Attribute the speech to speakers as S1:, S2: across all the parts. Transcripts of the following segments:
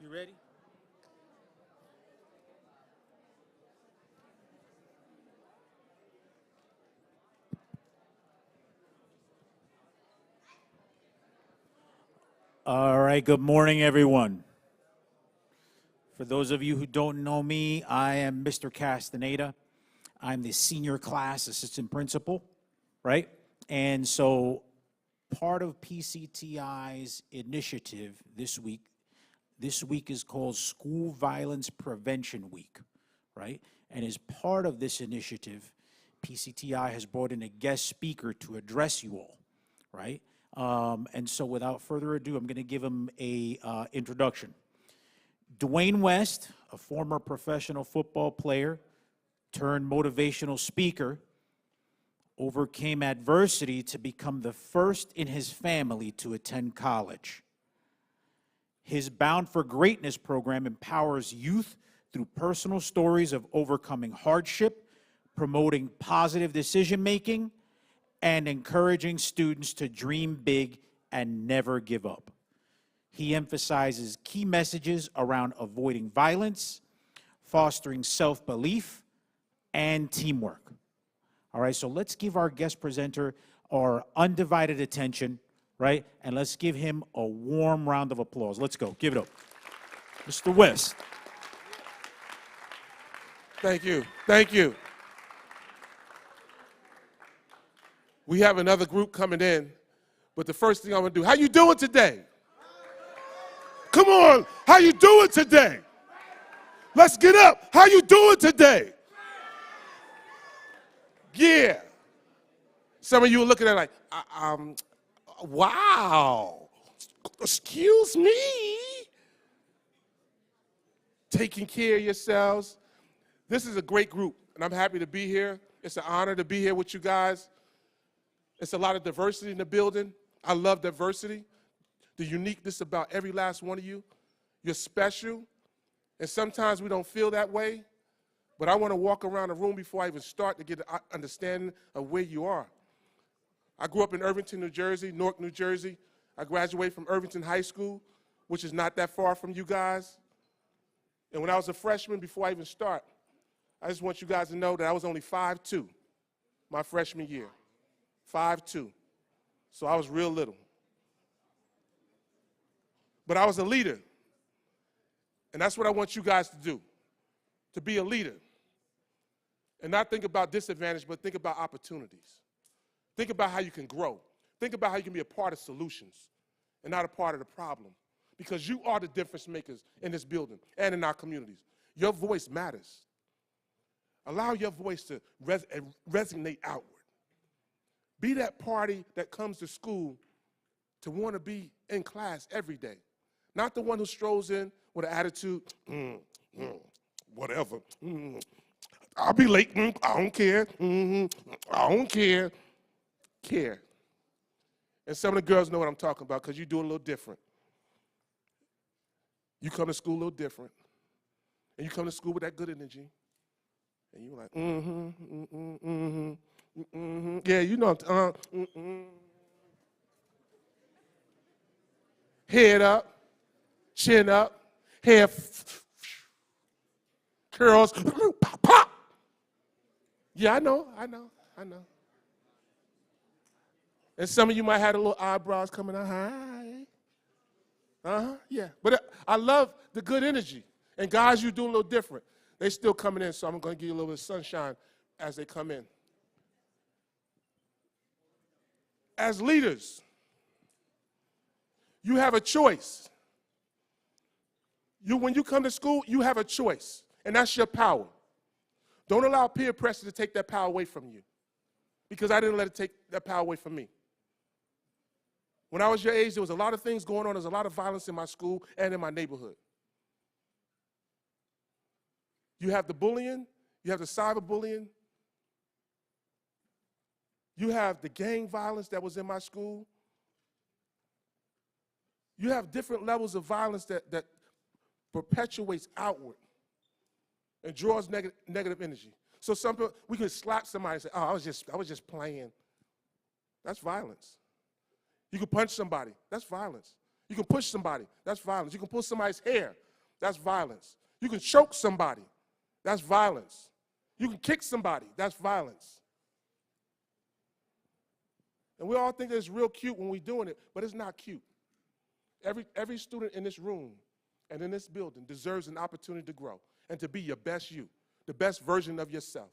S1: You ready? All right, good morning, everyone. For those of you who don't know me, I am Mr. Castaneda. I'm the senior class assistant principal, right? And so part of PCTI's initiative this week is called School Violence Prevention Week, right? And as part of this initiative, PCTI has brought in a guest speaker to address you all, right? And so without further ado, I'm going to give him a introduction. Dwayne West, a former professional football player turned motivational speaker, overcame adversity to become the first in his family to attend college. His Bound for Greatness program empowers youth through personal stories of overcoming hardship, promoting positive decision-making, and encouraging students to dream big and never give up. He emphasizes key messages around avoiding violence, fostering self-belief, and teamwork. All right, so let's give our guest presenter our undivided attention, right? And let's give him a warm round of applause. Let's go. Give it up. Mr. West.
S2: Thank you. Thank you. We have another group coming in, but the first thing I'm going to do, how you doing today? Come on, how you doing today? Let's get up. How you doing today? Yeah. Some of you are looking at it like, wow, excuse me. Taking care of yourselves. This is a great group, and I'm happy to be here. It's an honor to be here with you guys. It's a lot of diversity in the building. I love diversity. The uniqueness about every last one of you. You're special, and sometimes we don't feel that way, but I want to walk around the room before I even start to get an understanding of where you are. I grew up in Irvington, New Jersey, Newark, New Jersey. I graduated from Irvington High School, which is not that far from you guys. And when I was a freshman, before I even start, I just want you guys to know that I was only 5'2" my freshman year. 5'2". So I was real little. But I was a leader. And that's what I want you guys to do, to be a leader. And not think about disadvantage, but think about opportunities. Think about how you can grow. Think about how you can be a part of solutions and not a part of the problem. Because you are the difference makers in this building and in our communities. Your voice matters. Allow your voice to resonate outward. Be that party that comes to school to want to be in class every day. Not the one who strolls in with an attitude, whatever. I'll be late. I don't care. I don't care. Care. And some of the girls know what I'm talking about because you do it a little different. You come to school a little different. And you come to school with that good energy. And you're like, yeah, you know, head up, chin up, hair, curls, pop, pop. Yeah, I know. And some of you might have a little eyebrows coming out. Hi. Yeah. But I love the good energy. And guys, you do a little different. They still coming in, so I'm going to give you a little bit of sunshine as they come in. As leaders, you have a choice. When you come to school, you have a choice, and that's your power. Don't allow peer pressure to take that power away from you, because I didn't let it take that power away from me. When I was your age, there was a lot of things going on. There was a lot of violence in my school and in my neighborhood. You have the bullying. You have the cyberbullying. You have the gang violence that was in my school. You have different levels of violence that perpetuates outward and draws negative energy. So some people, we could slap somebody and say, oh, I was just playing. That's violence. You can punch somebody. That's violence. You can push somebody. That's violence. You can pull somebody's hair. That's violence. You can choke somebody. That's violence. You can kick somebody. That's violence. And we all think it's real cute when we're doing it, but it's not cute. Every student in this room and in this building deserves an opportunity to grow and to be your best you, the best version of yourself.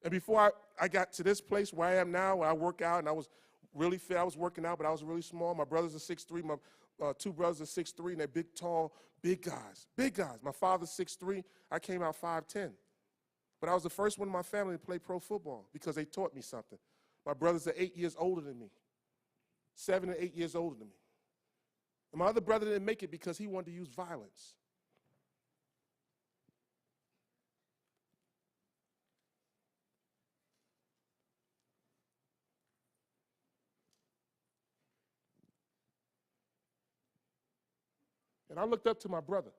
S2: And before I got to this place where I am now, where I work out, and I was really fit, I was working out, but I was really small. My brothers are 6'3", my two brothers are 6'3", and they're big, tall, big guys, big guys. My father's 6'3", I came out 5'10". But I was the first one in my family to play pro football because they taught me something. My brothers are 8 years older than me, 7 and 8 years older than me. And my other brother didn't make it because he wanted to use violence. And I looked up to my brother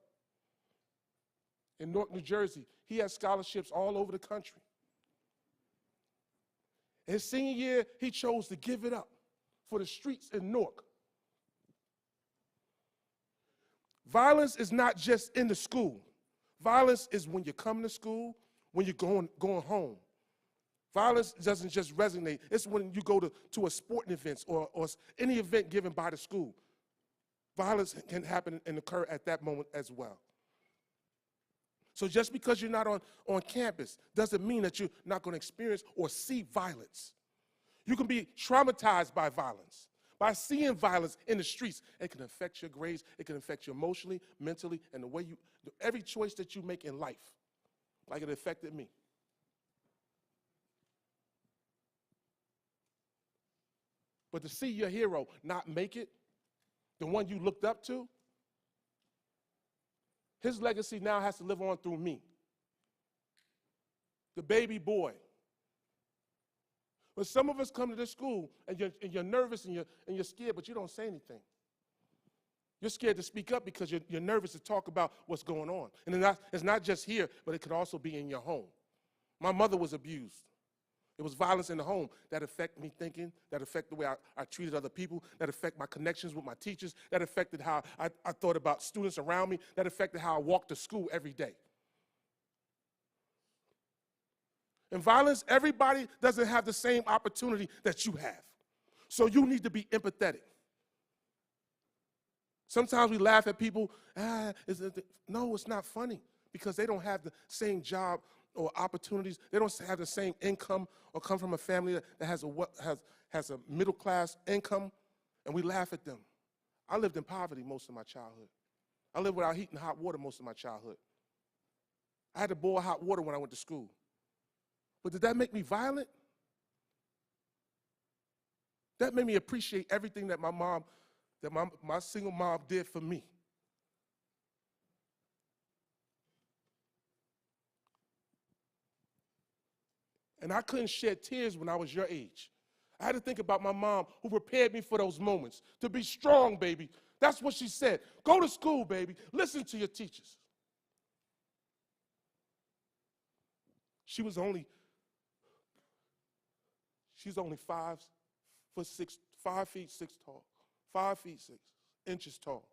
S2: in Newark, New Jersey. He had scholarships all over the country. His senior year, he chose to give it up for the streets in Newark. Violence is not just in the school. Violence is when you're coming to school, when you're going home. Violence doesn't just resonate. It's when you go to a sporting event or any event given by the school. Violence can happen and occur at that moment as well. So just because you're not on campus doesn't mean that you're not going to experience or see violence. You can be traumatized by violence, by seeing violence in the streets. It can affect your grades. It can affect you emotionally, mentally, and the way every choice that you make in life, like it affected me. But to see your hero not make it, the one you looked up to, his legacy now has to live on through me, the baby boy. But some of us come to this school and you're nervous and you're scared, but you don't say anything. You're scared to speak up because you're nervous to talk about what's going on. And it's not just here, but it could also be in your home. My mother was abused. It was violence in the home that affected me thinking, that affected the way I treated other people, that affected my connections with my teachers, that affected how I thought about students around me, that affected how I walked to school every day. In violence, everybody doesn't have the same opportunity that you have. So you need to be empathetic. Sometimes we laugh at people, no, it's not funny, because they don't have the same job or opportunities. They don't have the same income or come from a family that has a middle-class income, and we laugh at them. I lived in poverty most of my childhood. I lived without heat and hot water most of my childhood. I had to boil hot water when I went to school. But did that make me violent? That made me appreciate everything that my single mom did for me. And I couldn't shed tears when I was your age. I had to think about my mom who prepared me for those moments. To be strong, baby. That's what she said. Go to school, baby. Listen to your teachers. She's only 5 feet 6 tall, 5 feet 6 inches tall.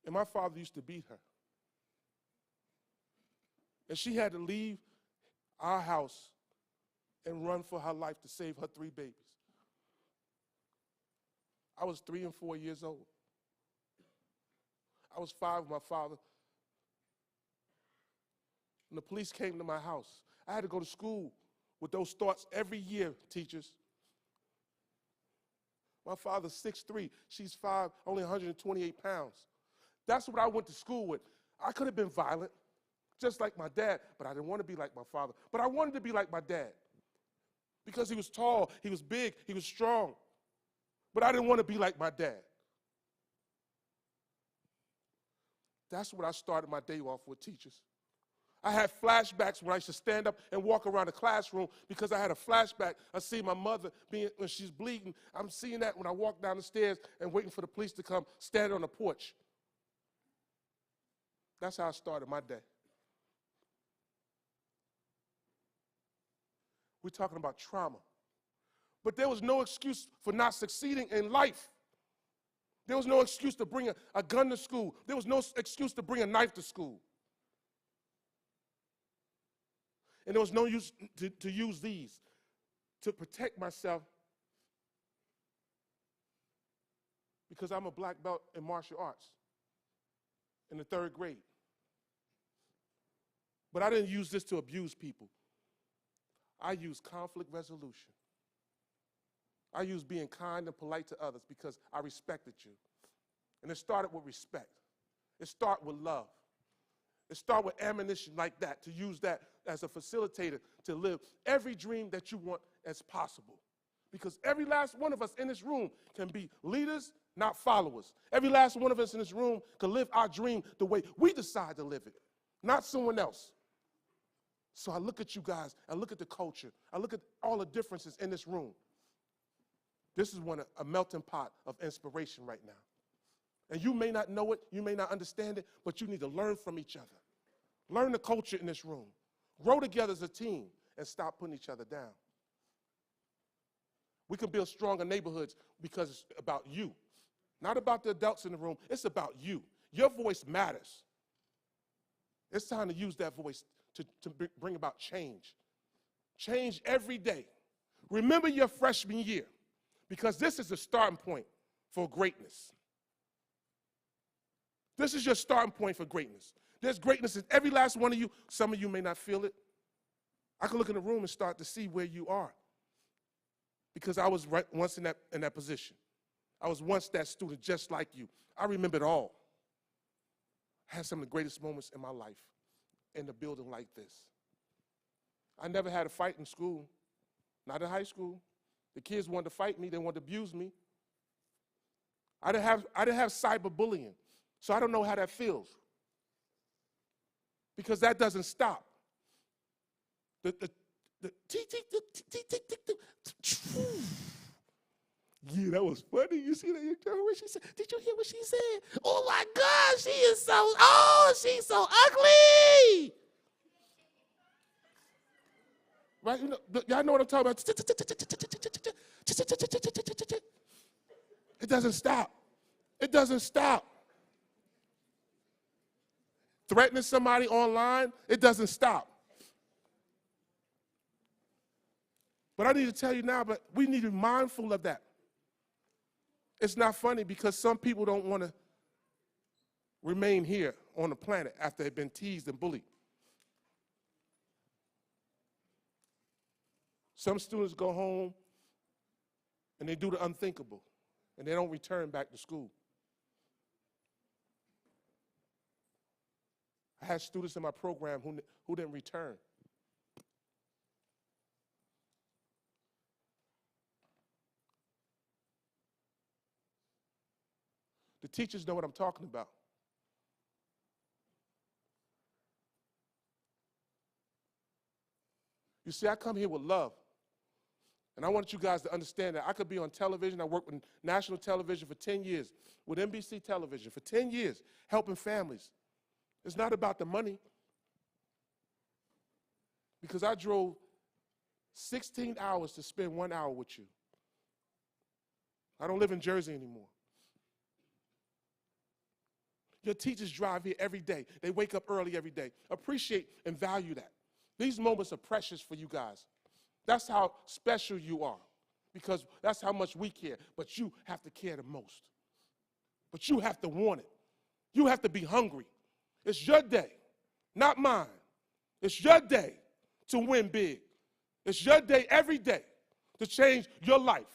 S2: And my father used to beat her. And she had to leave our house and run for her life to save her 3 babies. I was 3 and 4 years old. I was 5 with my father. And the police came to my house. I had to go to school with those thoughts every year, teachers. My father's 6'3", she's 5, only 128 pounds. That's what I went to school with. I could have been violent, just like my dad, but I didn't want to be like my father. But I wanted to be like my dad because he was tall, he was big, he was strong. But I didn't want to be like my dad. That's what I started my day off with, teachers. I had flashbacks when I used to stand up and walk around the classroom because I had a flashback. I see my mother when she's bleeding. I'm seeing that when I walk down the stairs and waiting for the police to come, stand on the porch. That's how I started my day. We're talking about trauma. But there was no excuse for not succeeding in life. There was no excuse to bring a gun to school. There was no excuse to bring a knife to school. And there was no use to use these to protect myself because I'm a black belt in martial arts in the 3rd grade. But I didn't use this to abuse people. I used conflict resolution. I used being kind and polite to others because I respected you. And it started with respect. It started with love. It started with ammunition like that, to use that as a facilitator to live every dream that you want as possible. Because every last one of us in this room can be leaders, not followers. Every last one of us in this room can live our dream the way we decide to live it, not someone else. So I look at you guys, I look at the culture, I look at all the differences in this room. This is a melting pot of inspiration right now. And you may not know it, you may not understand it, but you need to learn from each other. Learn the culture in this room. Grow together as a team and stop putting each other down. We can build stronger neighborhoods because it's about you. Not about the adults in the room, it's about you. Your voice matters. It's time to use that voice to bring about change. Change every day. Remember your freshman year, because this is the starting point for greatness. This is your starting point for greatness. There's greatness in every last one of you. Some of you may not feel it. I can look in the room and start to see where you are, because I was once in that position. I was once that student just like you. I remember it all. I had some of the greatest moments in my life in a building like this. I never had a fight in school, not in high school. The kids wanted to fight me, they wanted to abuse me. I didn't have cyberbullying, so I don't know how that feels. Because that doesn't stop. Yeah, that was funny. You see that? You heard what she said? Did you hear what she said? Oh my God, she's so ugly. Right? You know, y'all know what I'm talking about. It doesn't stop. It doesn't stop. Threatening somebody online, it doesn't stop. But I need to tell you now, but we need to be mindful of that. It's not funny because some people don't want to remain here on the planet after they've been teased and bullied. Some students go home and they do the unthinkable and they don't return back to school. I had students in my program who didn't return. The teachers know what I'm talking about. You see, I come here with love. And I want you guys to understand that I could be on television. I worked with national television for 10 years, with NBC television for 10 years, helping families. It's not about the money. Because I drove 16 hours to spend 1 hour with you. I don't live in Jersey anymore. Your teachers drive here every day. They wake up early every day. Appreciate and value that. These moments are precious for you guys. That's how special you are, because that's how much we care. But you have to care the most. But you have to want it. You have to be hungry. It's your day, not mine. It's your day to win big. It's your day every day to change your life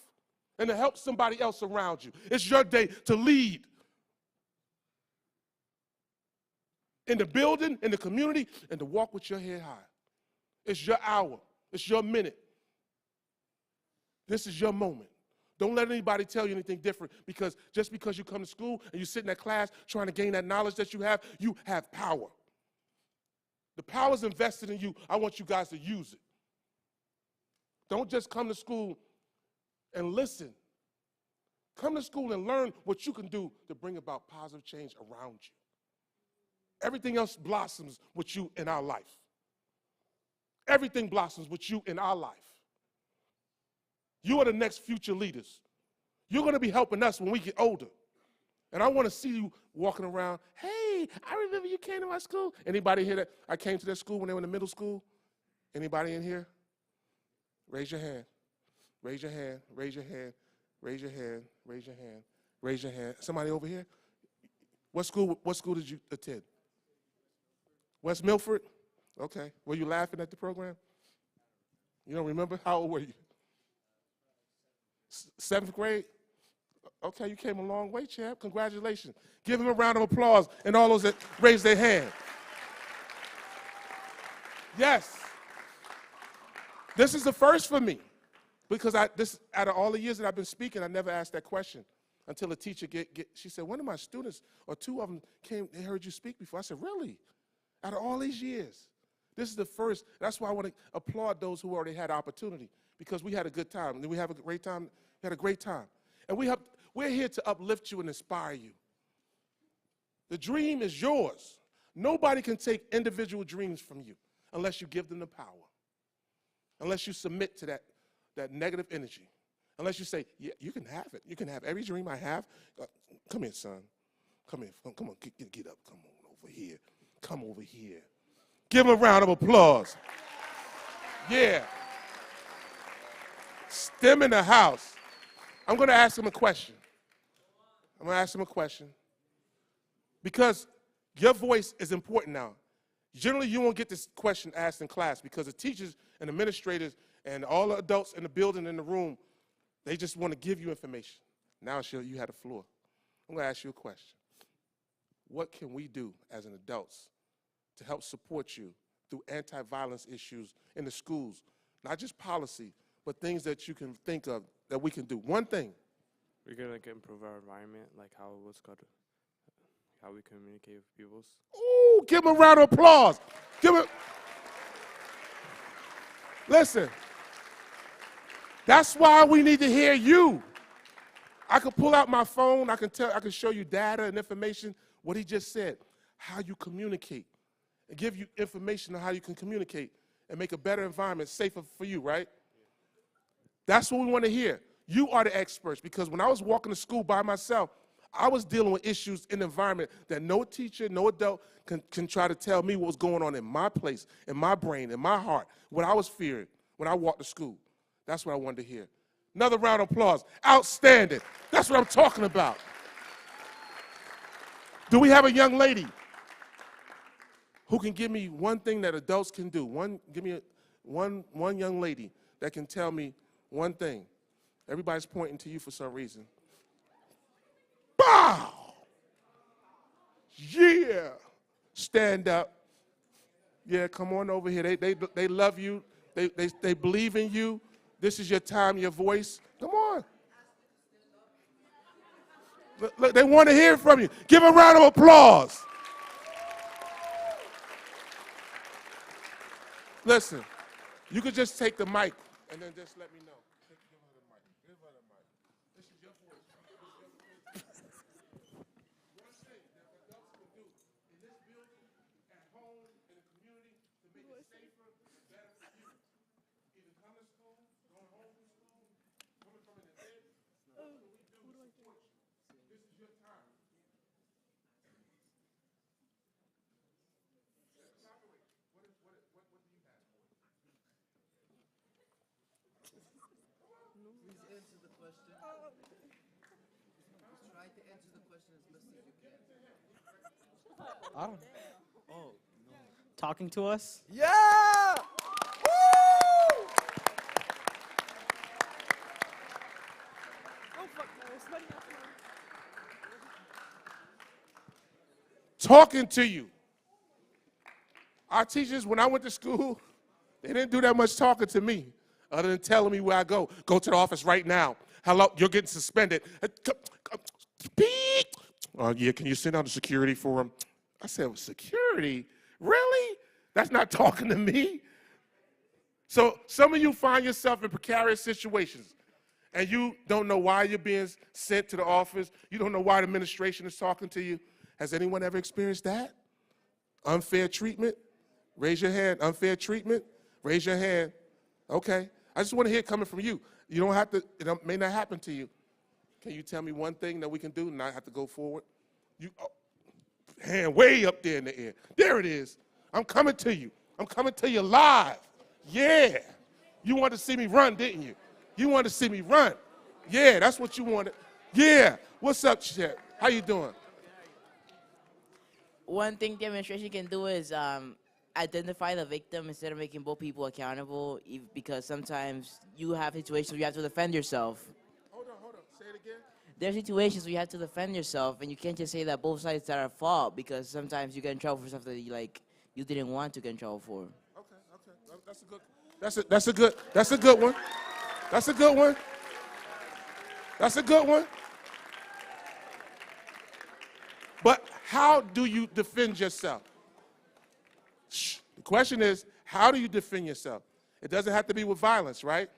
S2: and to help somebody else around you. It's your day to lead in the building, in the community, and to walk with your head high. It's your hour. It's your minute. This is your moment. Don't let anybody tell you anything different, because just because you come to school and you sit in that class trying to gain that knowledge that you have power. The power is invested in you. I want you guys to use it. Don't just come to school and listen. Come to school and learn what you can do to bring about positive change around you. Everything else blossoms with you in our life. Everything blossoms with you in our life. You are the next future leaders. You're going to be helping us when we get older. And I want to see you walking around, hey, I remember you came to my school. Anybody here that I came to their school when they were in the middle school? Anybody in here? Raise your hand. Raise your hand. Raise your hand. Raise your hand. Raise your hand. Raise your hand. Somebody over here? What school did you attend? West Milford? Okay. Were you laughing at the program? You don't remember? How old were you? Seventh grade? Okay, you came a long way, champ. Congratulations. Give him a round of applause and all those that raised their hand. Yes. This is the first for me because out of all the years that I've been speaking, I never asked that question until a teacher she said, one of my students or two of them they heard you speak before. I said, really? Out of all these years? This is the first. That's why I want to applaud those who already had opportunity because we had a good time. Did we have a great time? We had a great time. And we're here to uplift you and inspire you. The dream is yours. Nobody can take individual dreams from you unless you give them the power. Unless you submit to that negative energy. Unless you say, yeah, you can have it. You can have every dream I have. Come here, son. Come here. Come on, get up. Come on over here. Come over here. Give him a round of applause. Yeah. STEM in the house. I'm going to ask him a question. Because your voice is important now. Generally, you won't get this question asked in class because the teachers and administrators and all the adults in the building, in the room, they just want to give you information. Now you have the floor. I'm going to ask you a question. What can we do as an adults to help support you through anti-violence issues in the schools? Not just policy, but things that you can think of that we can do. One thing.
S3: We're going to improve our environment, like how we communicate with people.
S2: Ooh, give him a round of applause. Listen, that's why we need to hear you. I can pull out my phone, I can show you data and information, what he just said, how you communicate, and give you information on how you can communicate and make a better environment, safer for you, right? That's what we want to hear. You are the experts, because when I was walking to school by myself, I was dealing with issues in the environment that no teacher, no adult can try to tell me what was going on in my place, in my brain, in my heart, what I was fearing when I walked to school. That's what I wanted to hear. Another round of applause. Outstanding. That's what I'm talking about. Do we have a young lady who can give me one thing that adults can do? Give me one young lady that can tell me one thing. Everybody's pointing to you for some reason. Bow! Yeah! Stand up. Yeah, come on over here. They love you. They believe in you. This is your time, your voice. Come on. Look, they want to hear from you. Give a round of applause. Listen, you could just take the mic and then just let me know. Give her the mic. Give her the mic. This is your voice. One thing that adults can do in this building, at home, in the community, to make it safer and better for you. Either come to school, going home from school, women coming to bed. What can we do to support you? This is your time.
S4: Please answer the question. Try to answer the question as best as you can.
S5: I don't. Oh, no. Talking to us?
S4: Yeah!
S2: Talking to you. Our teachers, when I went to school, they didn't do that much talking to me other than telling me where I go. Go to the office right now. Hello, you're getting suspended. Beep. Yeah, can you send out the security for him? I said, security? Really? That's not talking to me. So some of you find yourself in precarious situations, and you don't know why you're being sent to the office. You don't know why the administration is talking to you. Has anyone ever experienced that? Unfair treatment? Raise your hand. Unfair treatment? Raise your hand. Okay. I just want to hear it coming from you. You don't have to, may not happen to you. Can you tell me one thing that we can do and not have to go forward? Hand way up there in the air. There it is. I'm coming to you. I'm coming to you live. Yeah. You wanted to see me run, didn't you? You wanted to see me run. Yeah, that's what you wanted. Yeah. What's up, Chet? How you doing?
S6: One thing the administration can do is identify the victim instead of making both people accountable, because sometimes you have situations where you have to defend yourself.
S2: Hold on. Say it again.
S6: There are situations where you have to defend yourself, and you can't just say that both sides are at fault, because sometimes you get in trouble for stuff that you didn't want to get in trouble for.
S2: Okay. That's a good one. That's a good one. That's a good one. But how do you defend yourself? The question is, how do you defend yourself? It doesn't have to be with violence, right?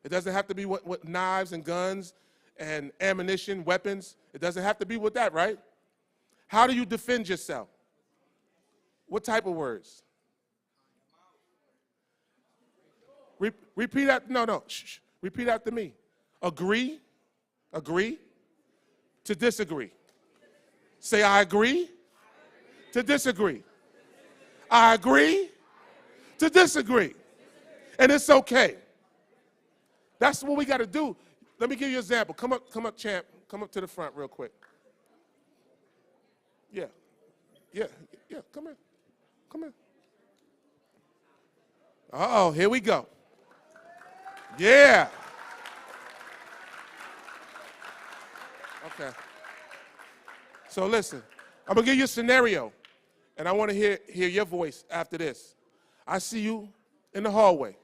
S2: It doesn't have to be with knives and guns and ammunition, weapons. It doesn't have to be with that, right? How do you defend yourself? What type of words? Repeat that. No. Shh. Repeat after me. Agree. To disagree. Say, I agree. To disagree. I agree. To disagree. And it's okay. That's what we got to do. Let me give you an example. Come up, champ. Come up to the front real quick. Yeah. Come in. Uh-oh, here we go. Yeah. Okay. So listen, I'm going to give you a scenario, and I want to hear your voice after this. I see you in the hallway.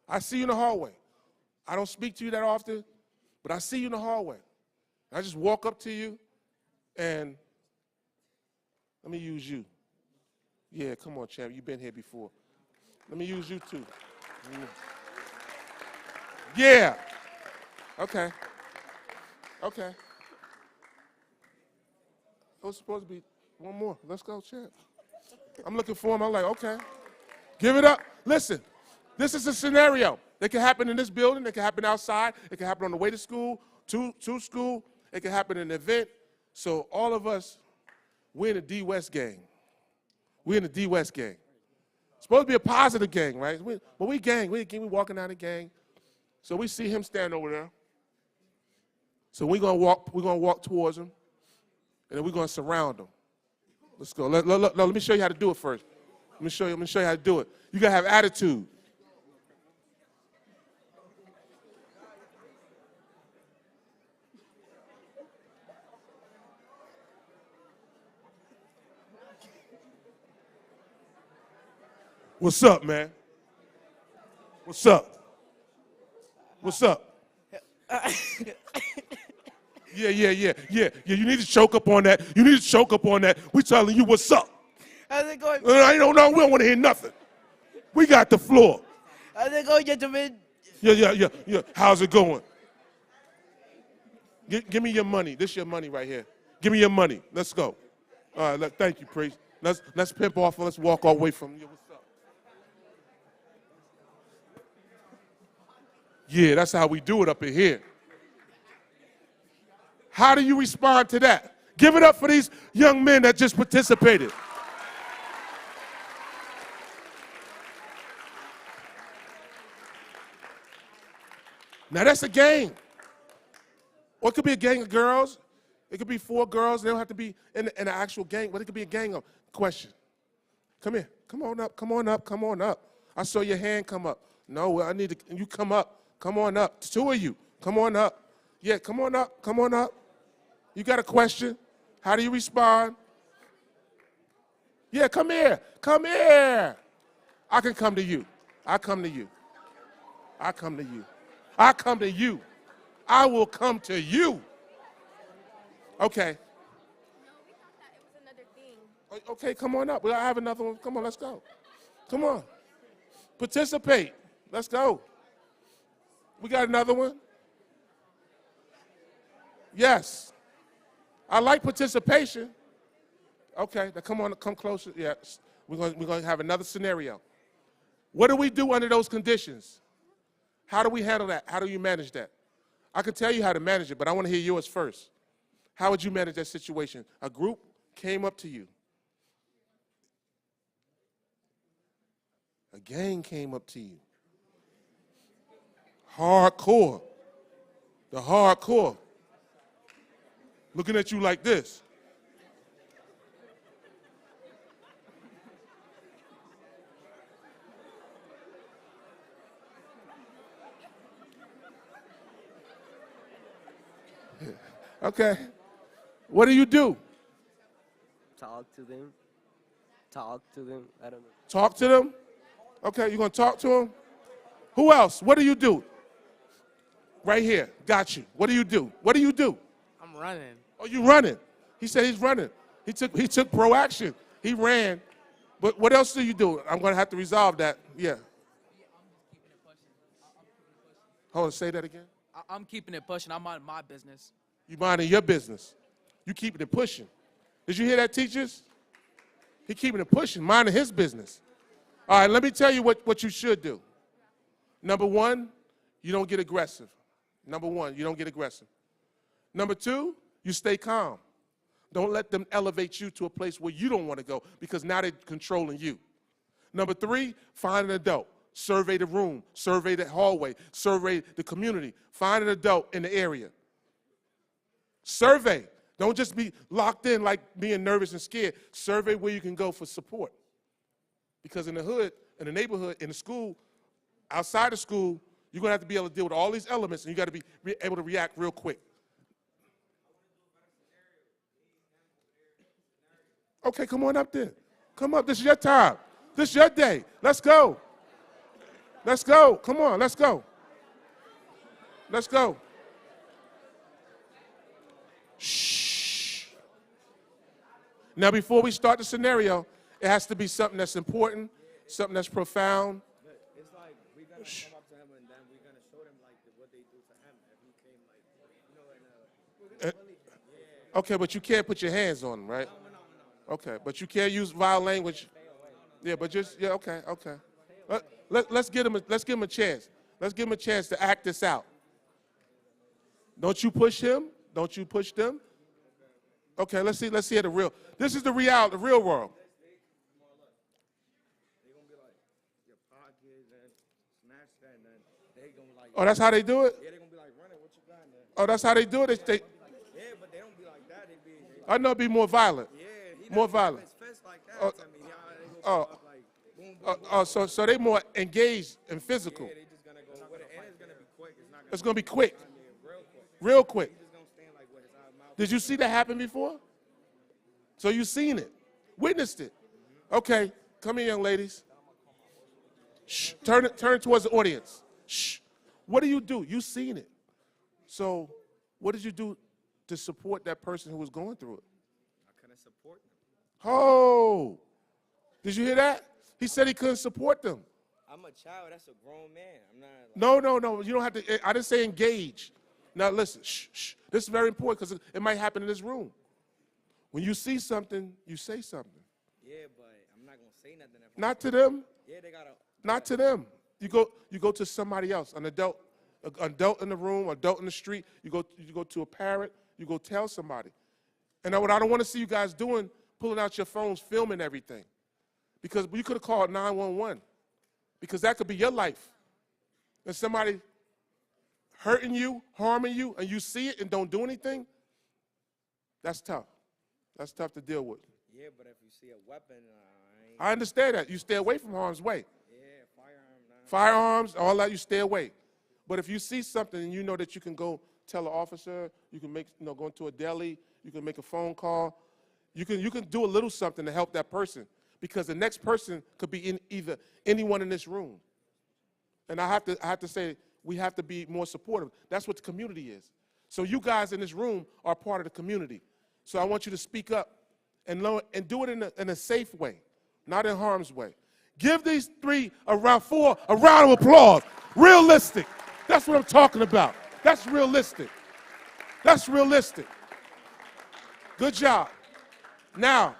S2: I don't speak to you that often, but I see you in the hallway. I just walk up to you, and let me use you. Yeah, come on, champ. You've been here before. Let me use you, too. Yeah. Okay. It was supposed to be one more. Let's go, champ. I'm looking for him. I'm like, okay. Give it up. Listen, this is a scenario. It can happen in this building. It can happen outside. It can happen on the way to school, to school. It can happen in an event. So all of us, we're in a D-West gang. It's supposed to be a positive gang, right? But we gang. We walking down the gang. So we see him stand over there. So we're gonna walk towards him, and then we're gonna surround him. Let's go. Let me show you how to do it first. Let me show you how to do it. You gotta have attitude. What's up, man? What's up? Yeah. You need to choke up on that. We telling you what's up.
S6: How's it going?
S2: I don't know. We don't want to hear nothing. We got the floor.
S6: How's it going, gentlemen?
S2: Yeah. How's it going? Give me your money. This your money right here. Give me your money. Let's go. All right. Thank you, priest. Let's pimp off and let's walk all the way from you. What's up? Yeah, that's how we do it up in here. How do you respond to that? Give it up for these young men that just participated. Now that's a gang. Or it could be a gang of girls. It could be 4 girls. They don't have to be in an actual gang, but it could be a gang of. Question. Come here. Come on up. I saw your hand come up. No, I need to, you come up. Come on up. 2 of you. Come on up. Yeah, come on up. You got a question? How do you respond? Yeah, come here. I can come to you. I come to you. I will come to you. Okay.
S7: No, we thought that it was another thing.
S2: Okay, come on up. I have another one. Come on, let's go. Come on. Participate. Let's go. We got another one? Yes. I like participation. Okay, now come closer. Yes. We're going to have another scenario. What do we do under those conditions? How do we handle that? How do you manage that? I can tell you how to manage it, but I want to hear yours first. How would you manage that situation? A group came up to you. A gang came up to you. Hardcore. The hardcore. Looking at you like this. Okay. What do you do?
S8: Talk to them. Talk to them. I don't know.
S2: Talk to them? Okay, you're going to talk to them? Who else? What do you do? Right here. Got you. What do you do? What do you do?
S3: I'm running.
S2: Oh, you running. He said he's running. He took pro action. He ran. But what else do you do? I'm going to have to resolve that. Yeah. Hold on, say that again.
S4: I'm keeping it pushing. I'm on my business.
S2: You minding your business. You keeping it pushing. Did you hear that, teachers? He keeping it pushing, minding his business. All right, let me tell you what you should do. Number one, you don't get aggressive. Number one, you don't get aggressive. Number two, you stay calm. Don't let them elevate you to a place where you don't want to go because now they're controlling you. Number three, find an adult. Survey the room, survey the hallway, survey the community. Find an adult in the area. Survey. Don't just be locked in like being nervous and scared. Survey where you can go for support. Because in the hood, in the neighborhood, in the school, outside of school, you're going to have to be able to deal with all these elements, and you got to be able to react real quick. Okay, come on up there. Come up. This is your time. This is your day. Let's go. Let's go. Come on, let's go. Let's go. Shh. Now, before we start the scenario, it has to be something that's important, something that's profound.
S8: It's like we're gonna come up to him and then we're gonna show them like what they do to him if he came like
S2: Okay, but you can't put your hands on him, right? Okay, but you can't use vile language. Yeah, but just okay. Let's give him a chance. Let's give him a chance to act this out. Don't you push him? Don't you push them? Okay, let's see the real. This is the reality, the real world. Oh, that's how they do it?
S8: yeah, they're gonna be like running, what you got in there?
S2: Oh, that's how they do it?
S8: Yeah, but they don't be like that. They be
S2: I know it'd be more violent.
S8: yeah, he
S2: More
S8: doesn't
S2: violent.
S8: his fist like that.
S2: Oh,
S8: I mean, they go
S2: oh.
S8: up like boom, boom, boom.
S2: So they more engaged and physical.
S8: Yeah, they just gonna go with it, and it's gonna be quick. It's not gonna
S2: It's gonna be quick,
S8: be real quick.
S2: real quick.
S8: He's just gonna stand like with his mouth.
S2: Did you see that happen before? So you seen it, witnessed it. Okay, come here, young ladies. Shh, turn towards the audience. Shh. What do? You seen it. So what did you do to support that person who was going through it?
S8: I couldn't support them.
S2: Oh, did you hear that? He said he couldn't support them.
S8: I'm a child. That's a grown man. I'm not. Like,
S2: No. You don't have to. I didn't say engage. Now listen. Shh. This is very important because it might happen in this room. When you see something, you say something.
S8: yeah, but I'm not gonna say nothing. If
S2: Not to them.
S8: yeah, they gotta.
S2: Not to them. You go to somebody else, an adult in the room, adult in the street. You go to a parent. You go tell somebody. And what I don't want to see you guys doing, pulling out your phones, filming everything, because you could have called 911, because that could be your life. And somebody hurting you, harming you, and you see it and don't do anything. That's tough. That's tough to deal with.
S8: Yeah, but if you see a weapon,
S2: I understand that. You stay away from harm's way.
S8: yeah, firearm. Nah.
S2: Firearms, all that, you stay away. But if you see something and you know that you can go tell an officer, you can go into a deli, you can make a phone call, you can do a little something to help that person, because the next person could be in either anyone in this room. And I have to say, we have to be more supportive. That's what the community is. So you guys in this room are part of the community. So I want you to speak up and do it in a safe way, not in harm's way. Give these four a round of applause. Realistic. That's what I'm talking about. That's realistic. That's realistic. Good job. Now,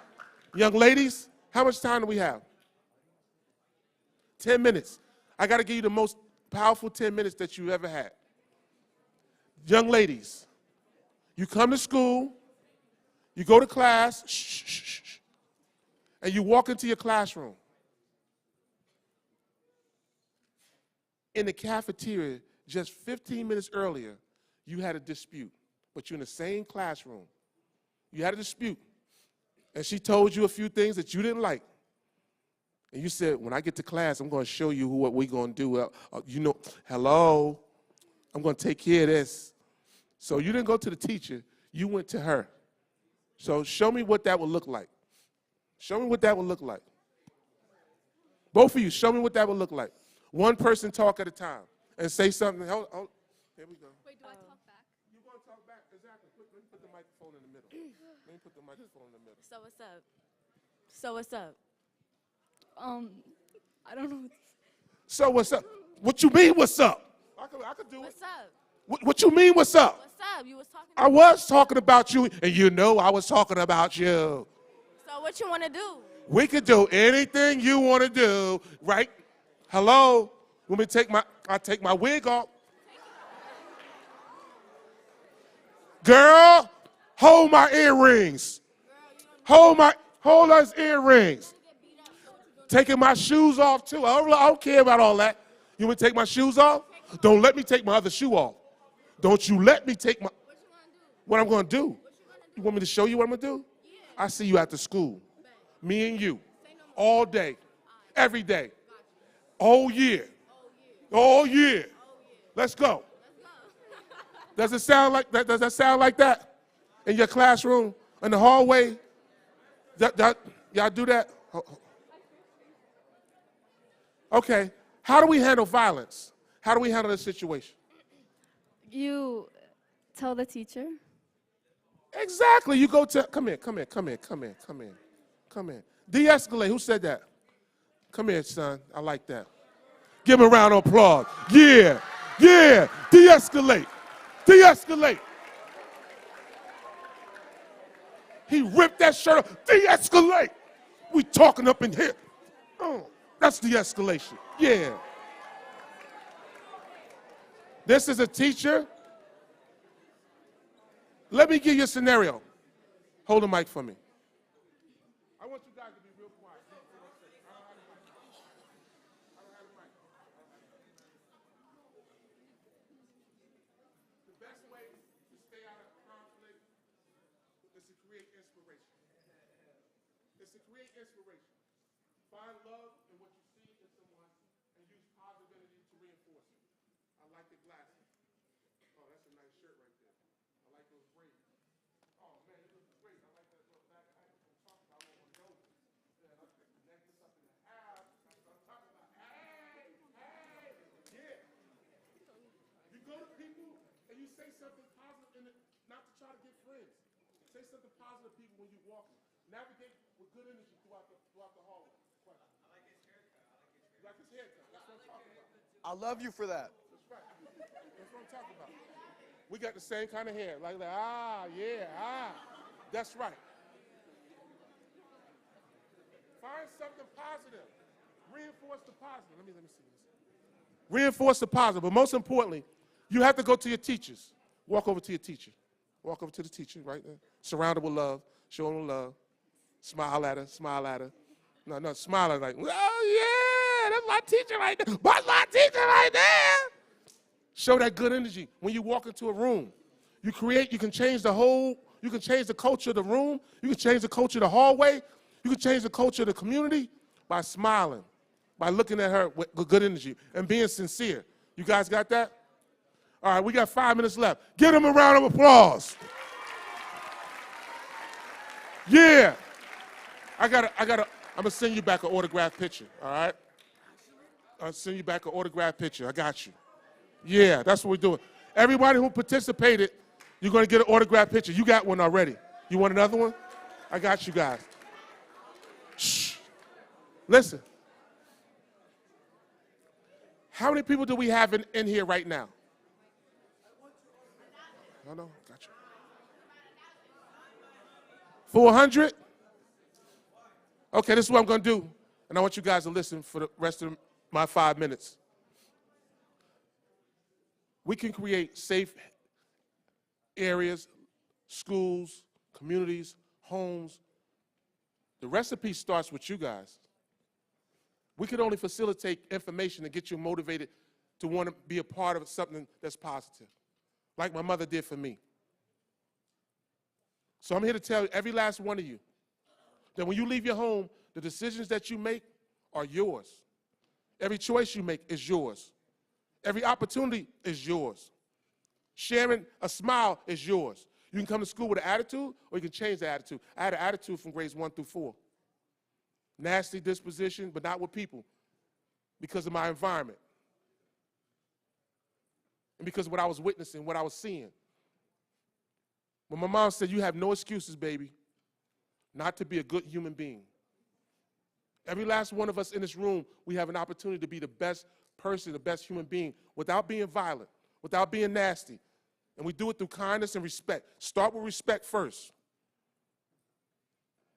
S2: young ladies, how much time do we have? 10 minutes. I got to give you the most powerful 10 minutes that you ever had. Young ladies, you come to school, you go to class, shh, shh, shh, shh, and you walk into your classroom. In the cafeteria, just 15 minutes earlier, you had a dispute, but you're in the same classroom. You had a dispute, and she told you a few things that you didn't like. And you said, when I get to class, I'm going to show you what we're going to do. Hello, I'm going to take care of this. So you didn't go to the teacher, you went to her. So show me what that would look like. Show me what that would look like. Both of you, show me what that would look like. One person talk at a time and say something. Here we go.
S7: Wait, do I talk back?
S2: You want to talk back? Exactly. Let me put the microphone in the middle. Let me put the microphone in the middle.
S7: So what's up? So what's up? I don't know.
S2: So what's up? What you mean what's up? I could do it.
S7: What's up?
S2: What you mean what's up?
S7: What's up? You was talking.
S2: I was talking about you, and you know I was talking about you.
S7: So what you want to do?
S2: We could do anything you want to do, right? Hello? Let me take my wig off. Girl, hold my earrings. Hold those earrings. Taking my shoes off too. I don't care about all that. You want me to take my shoes off? Don't let me take my other shoe off. Don't you let me take my... What I'm going to do? You want me to show you what I'm going to do? I see you after school. Me and you. All day. Every day. All year. All year. Let's go. Does it sound like that? Does that sound like that? In your classroom? In the hallway? Y'all do that? Okay. How do we handle violence? How do we handle this situation?
S7: You tell the teacher.
S2: Exactly. You go to, come here. De-escalate. Who said that? Come here, son. I like that. Give him a round of applause. Yeah. De-escalate. He ripped that shirt off. De-escalate. We talking up in here. Oh, that's de-escalation. Yeah. This is a teacher. Let me give you a scenario. Hold the mic for me. I want you guys to be real quiet. The best way to stay out of conflict is to create inspiration. Find love in what you see in someone and use positive energy to reinforce it. I like the glasses. Oh, that's a nice shirt right there. I like those braids. Oh, man, it looks great. I like that little black hat. I'm talking about one of those. Yeah, I like the necklace up in the house. That's what I'm talking about. Hey, yeah. You go to people and you say something positive, not to try to get friends. Say something positive to people when you're walking. Navigate with good energy throughout the hallway. I like his haircut. You like his haircut? That's what I'm talking about.
S8: I love you for that.
S2: That's right. That's what I'm talking about. We got the same kind of hair. Like that. That's right. Find something positive. Reinforce the positive. Let me see this. Reinforce the positive. But most importantly, you have to go to your teachers. Walk over to your teacher. Walk over to the teacher right there. Surround her with love. Show them love. Smile at her. No, smile at her like, oh, yeah, that's my teacher right there. That's my teacher right there. Show that good energy. When you walk into a room, you can change the culture of the room. You can change the culture of the hallway. You can change the culture of the community by smiling, by looking at her with good energy and being sincere. You guys got that? All right, we got 5 minutes left. Give them a round of applause. Yeah. I'm gonna send you back an autographed picture, all right? I'll send you back an autographed picture. I got you. Yeah, that's what we're doing. Everybody who participated, you're gonna get an autographed picture. You got one already. You want another one? I got you guys. Shh. Listen. How many people do we have in here right now? No, got you. 400? Okay, this is what I'm going to do, and I want you guys to listen for the rest of my 5 minutes. We can create safe areas, schools, communities, homes. The recipe starts with you guys. We can only facilitate information and get you motivated to want to be a part of something that's positive, like my mother did for me. So I'm here to tell every last one of you that when you leave your home, the decisions that you make are yours. Every choice you make is yours. Every opportunity is yours. Sharing a smile is yours. You can come to school with an attitude, or you can change the attitude. I had an attitude from grades 1 through 4. Nasty disposition, but not with people, because of my environment. And because of what I was witnessing, what I was seeing. When my mom said, you have no excuses, baby, not to be a good human being. Every last one of us in this room, we have an opportunity to be the best person, the best human being, without being violent, without being nasty. And we do it through kindness and respect. Start with respect first.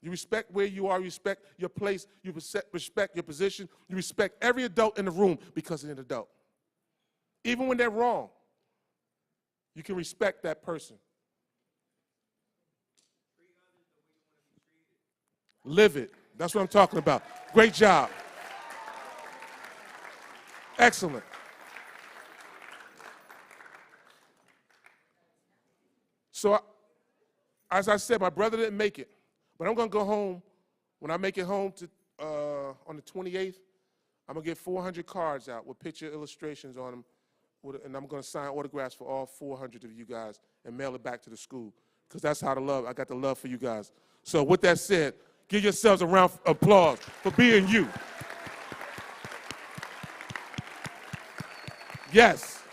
S2: You respect where you are, you respect your place, you respect your position, you respect every adult in the room because they're an adult. Even when they're wrong, you can respect that person. Live it. That's what I'm talking about. Great job. Excellent. So, as I said, my brother didn't make it. But I'm going to go home. When I make it home on the 28th, I'm going to get 400 cards out with picture illustrations on them. And I'm going to sign autographs for all 400 of you guys and mail it back to the school. Because that's how I got the love for you guys. So with that said, give yourselves a round of applause for being you. Yes.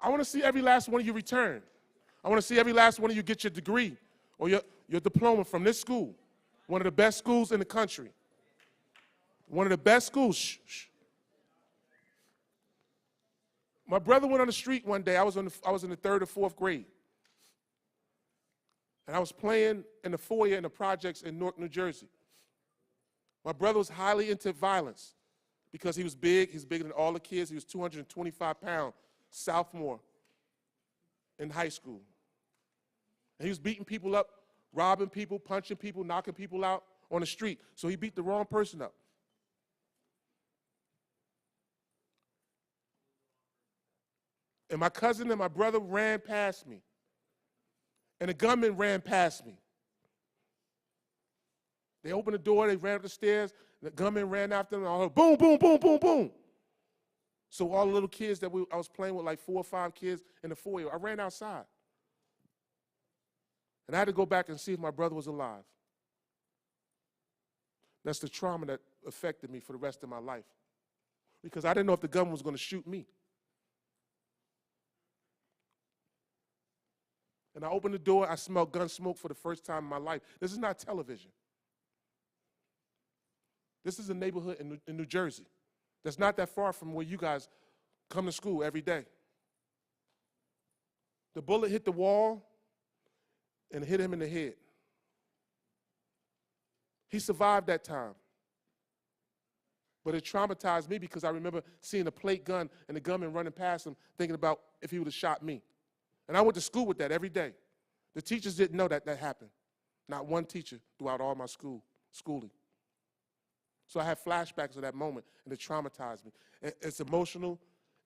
S2: I want to see every last one of you return. I want to see every last one of you get your degree or your diploma from this school, one of the best schools in the country. One of the best schools. Shh, shh. My brother went on the street one day. I was in the 3rd or 4th grade. And I was playing in the foyer in the projects in Newark, New Jersey. My brother was highly into violence because he was big. He's bigger than all the kids. He was 225 pounds, sophomore in high school. And he was beating people up, robbing people, punching people, knocking people out on the street. So he beat the wrong person up. And my cousin and my brother ran past me. And the gunman ran past me. They opened the door, they ran up the stairs, the gunman ran after them, and I heard boom, boom, boom, boom, boom. So all the little kids that I was playing with, like 4 or 5 kids in the foyer, I ran outside. And I had to go back and see if my brother was alive. That's the trauma that affected me for the rest of my life. Because I didn't know if the gunman was going to shoot me. And I opened the door, I smelled gun smoke for the first time in my life. This is not television. This is a neighborhood in New Jersey that's not that far from where you guys come to school every day. The bullet hit the wall and hit him in the head. He survived that time. But it traumatized me because I remember seeing a plate gun and the gunman running past him, thinking about if he would have shot me. And I went to school with that every day. The teachers didn't know that happened. Not one teacher throughout all my schooling. So I had flashbacks of that moment, and it traumatized me. It's emotional.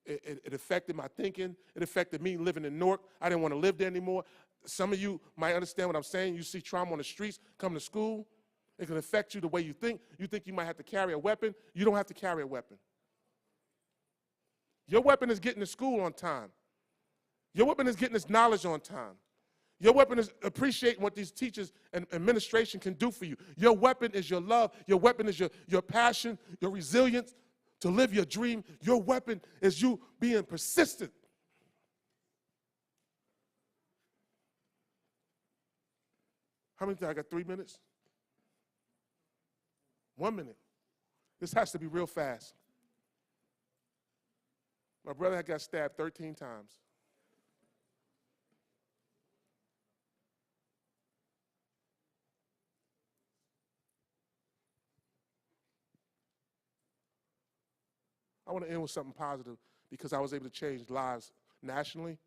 S2: It affected my thinking. It affected me living in Newark. I didn't want to live there anymore. Some of you might understand what I'm saying. You see trauma on the streets, come to school. It can affect you the way you think. You think you might have to carry a weapon. You don't have to carry a weapon. Your weapon is getting to school on time. Your weapon is getting this knowledge on time. Your weapon is appreciating what these teachers and administration can do for you. Your weapon is your love. Your weapon is your passion, your resilience to live your dream. Your weapon is you being persistent. How many times? I got 3 minutes? 1 minute. This has to be real fast. My brother had got stabbed 13 times. I want to end with something positive because I was able to change lives nationally,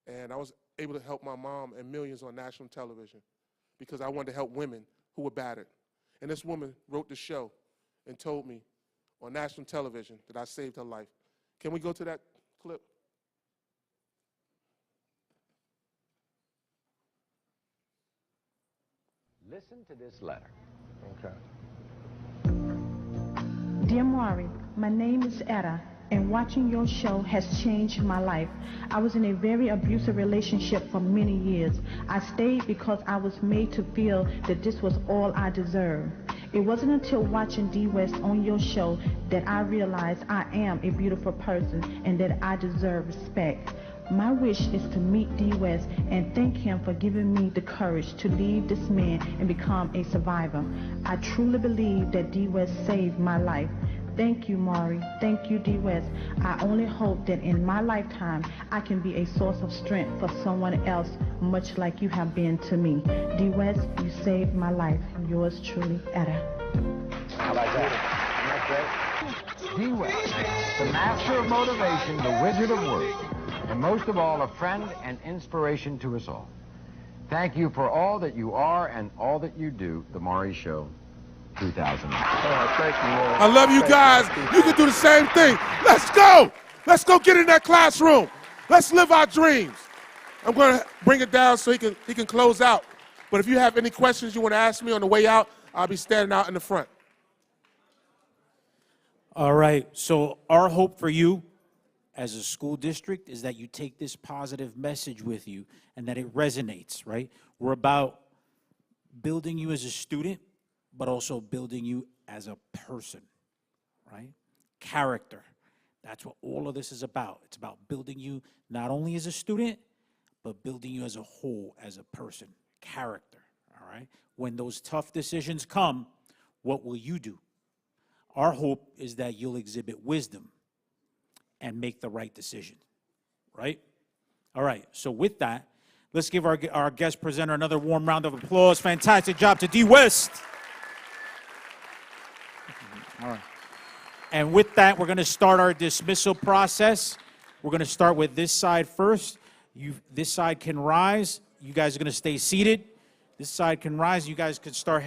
S2: and I was able to help my mom and millions on national television because I wanted to help women who were battered. And this woman wrote the show and told me on national television that I saved her life. Can we go to that clip?
S9: Listen to this letter.
S2: Okay.
S10: Dear Maury, my name is Etta, and watching your show has changed my life. I was in a very abusive relationship for many years. I stayed because I was made to feel that this was all I deserved. It wasn't until watching D. West on your show that I realized I am a beautiful person and that I deserve respect. My wish is to meet D. West and thank him for giving me the courage to leave this man and become a survivor. I truly believe that D. West saved my life. Thank you, Maury. Thank you, D. West. I only hope that in my lifetime I can be a source of strength for someone else, much like you have been to me. D. West, you saved my life. Yours truly, Etta.
S9: How about that? Isn't that great? D. West, the master of motivation, the wizard of words, and most of all, a friend and inspiration to us all. Thank you for all that you are and all that you do. The Maury Show, 2009.
S8: Oh, thank you, man.
S2: I love you guys. You can do the same thing. Let's go. Let's go get in that classroom. Let's live our dreams. I'm going to bring it down so he can close out. But if you have any questions you want to ask me on the way out, I'll be standing out in the front.
S1: All right, so our hope for you as a school district is that you take this positive message with you and that it resonates, right? We're about building you as a student, but also building you as a person, right? Character. That's what all of this is about. It's about building you not only as a student, but building you as a whole, as a person. Character, all right? When those tough decisions come, what will you do? Our hope is that you'll exhibit wisdom and make the right decision, right? All right, so with that, let's give our guest presenter another warm round of applause. Fantastic job to D. West. All right. And with that, we're going to start our dismissal process. We're going to start with this side first. This side can rise. You guys are going to stay seated. This side can rise. You guys can start